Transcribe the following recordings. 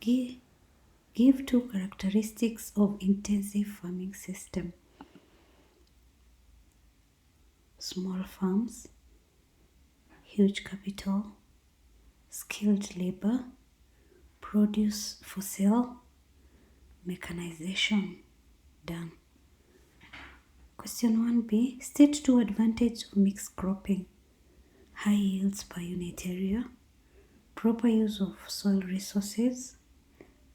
Give two characteristics of intensive farming system. Small farms, huge capital, skilled labor, produce for sale, mechanization. Done. Question 1b. State two advantages of mixed cropping. High yields per unit area, proper use of soil resources,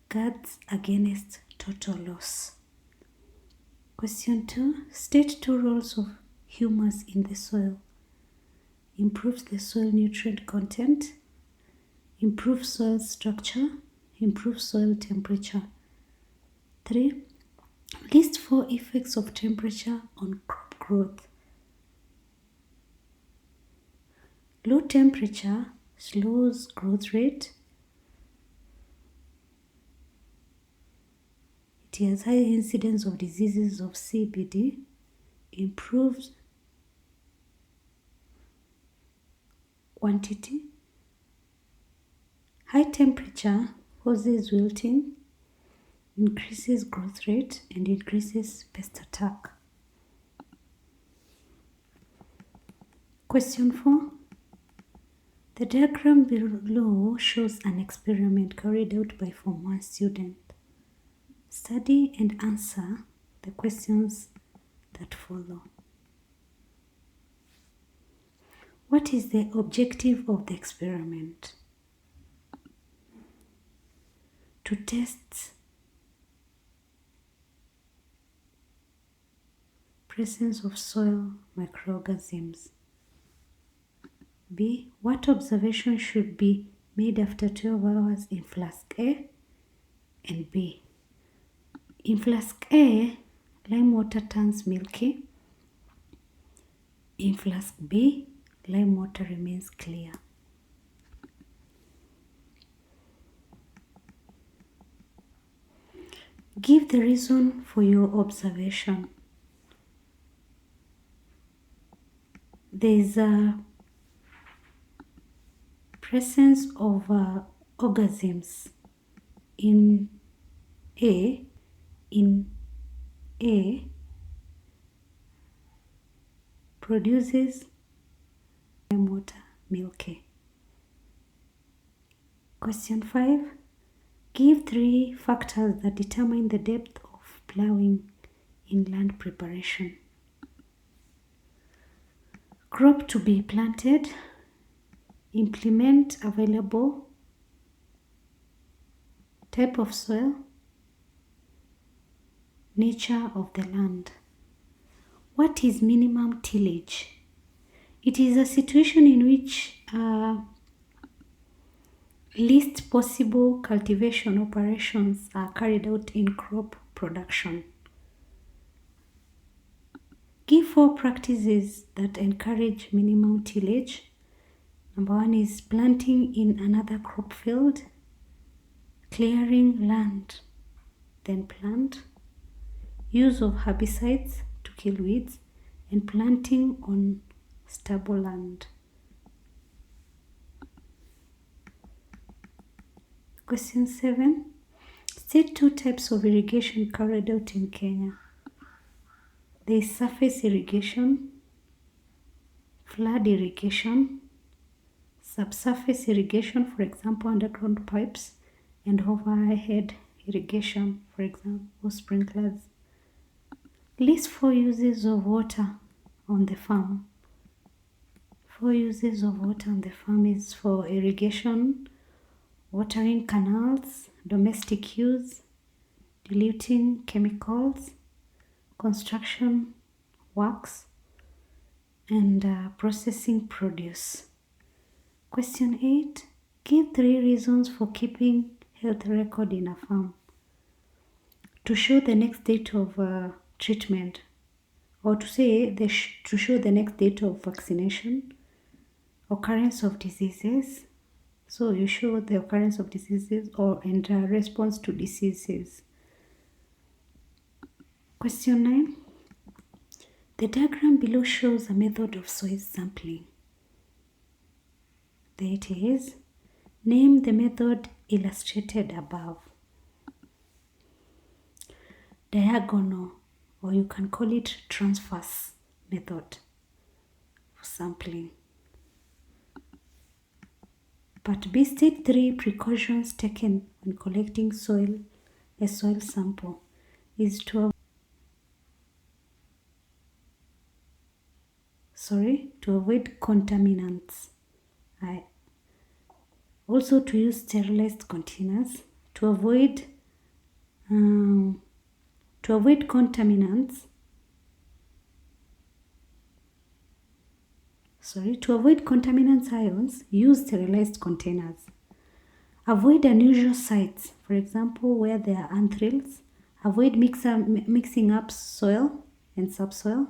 guards against total loss. Question 2. State two roles of humus in the soil. Improves the soil nutrient content, improves soil structure, improves soil temperature. 3. List 4 effects of temperature on crop growth. Low temperature slows growth rate. It has high incidence of diseases of CBD, improves quantity. High temperature causes wilting, increases growth rate, and increases pest attack. Question 4. The diagram below shows an experiment carried out by Form 1 student. Study and answer the questions that follow. What is the objective of the experiment? To test presence of soil microorganisms. B. What observation should be made after 12 hours in flask A and B? In flask A, lime water turns milky. In flask B, lime water remains clear. Give the reason for your observation. There is a presence of organisms in A. In A produces lime water milky. Question 5. Give 3 factors that determine the depth of plowing in land preparation. Crop to be planted, implement available, type of soil, nature of the land. What is minimum tillage? It is a situation in which least possible cultivation operations are carried out in crop production. Give 4 practices that encourage minimum tillage. Number 1 is planting in another crop field, clearing land, then plant, use of herbicides to kill weeds, and planting on stable land. Question 7. State 2 types of irrigation carried out in Kenya. There is surface irrigation, flood irrigation, subsurface irrigation, for example, underground pipes, and overhead irrigation, for example, sprinklers. List 4 uses of water on the farm. 4 uses of water on the farm is for irrigation, watering canals, domestic use, diluting chemicals, construction works, and processing produce. Question 8. Give 3 reasons for keeping health record in a farm. To show the next date of treatment, or to show the next date of vaccination, occurrence of diseases. So you show the occurrence of diseases and response to diseases. Question 9. The diagram below shows a method of soil sampling. There it is. Name the method illustrated above. Diagonal, or you can call it transverse method for sampling. Part B, state 3 precautions taken when collecting a soil sample is to avoid contaminants. Also to use sterilized containers, to avoid contaminants. To avoid contaminants ions, use sterilized containers. Avoid unusual sites, for example, where there are anthills. Avoid mixing up soil and subsoil.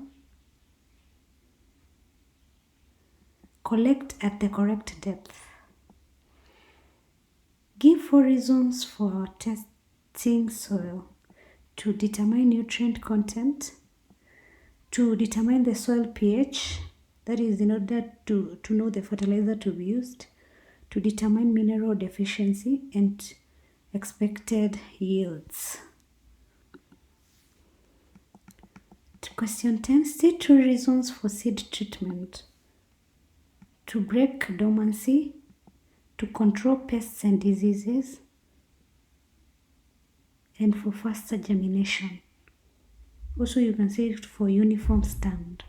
Collect at the correct depth. Give 4 reasons for testing soil: to determine nutrient content, to determine the soil pH, that is in order to know the fertilizer to be used, to determine mineral deficiency and expected yields. Question 10. State 2 reasons for seed treatment: to break dormancy, to control pests and diseases, and for faster germination. Also, you can say it for uniform stand.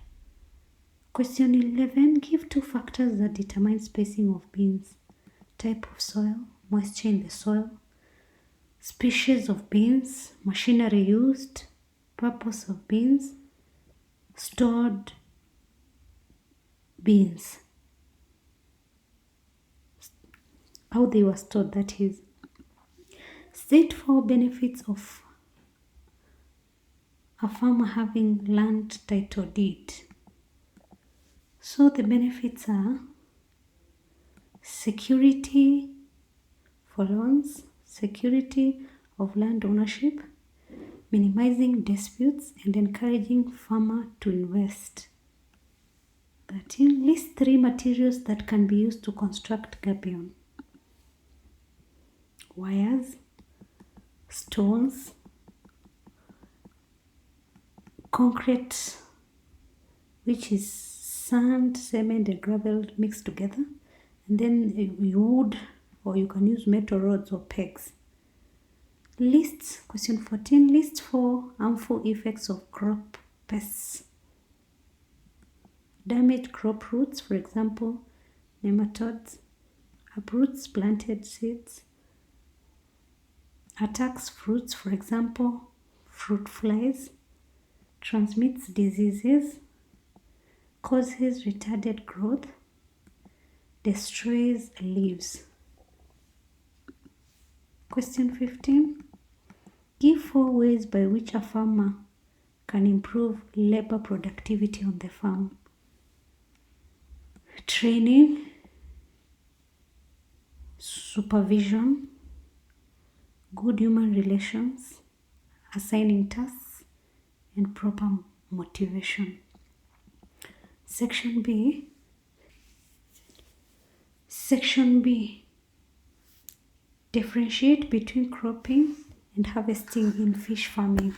Question 11. Give 2 factors that determine spacing of beans: type of soil, moisture in the soil, species of beans, machinery used, purpose of beans, stored beans, how they were stored, that is. State 4 benefits of a farmer having land title deed. So the benefits are security for loans, security of land ownership, minimizing disputes, and encouraging farmer to invest. 13. List 3 materials that can be used to construct gabion: wires, stones, concrete, which is sand, cement, and gravel mixed together, and then wood, or you can use metal rods or pegs. Lists. Question 14. List 4 harmful effects of crop pests: damage crop roots, for example, nematodes; uproots planted seeds; attacks fruits, for example, fruit flies; transmits diseases; causes retarded growth; destroys leaves. Question 15. Give 4 ways by which a farmer can improve labor productivity on the farm: training, supervision, good human relations, assigning tasks, and proper motivation. Section B. Differentiate between cropping and harvesting in fish farming.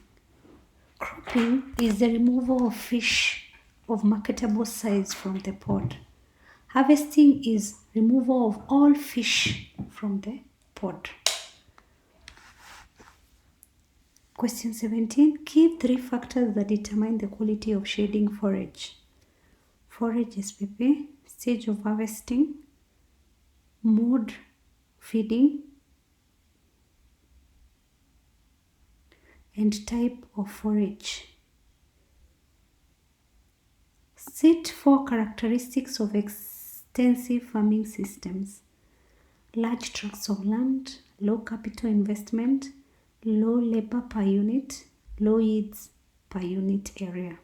Cropping is the removal of fish of marketable size from the pond. Harvesting is removal of all fish from the pond. Question 17. Give 3 factors that determine the quality of shading forage: forage SPP, stage of harvesting, mode feeding, and type of forage. State 4 characteristics of extensive farming systems: large tracts of land, low capital investment, low labor per unit, low yields per unit area.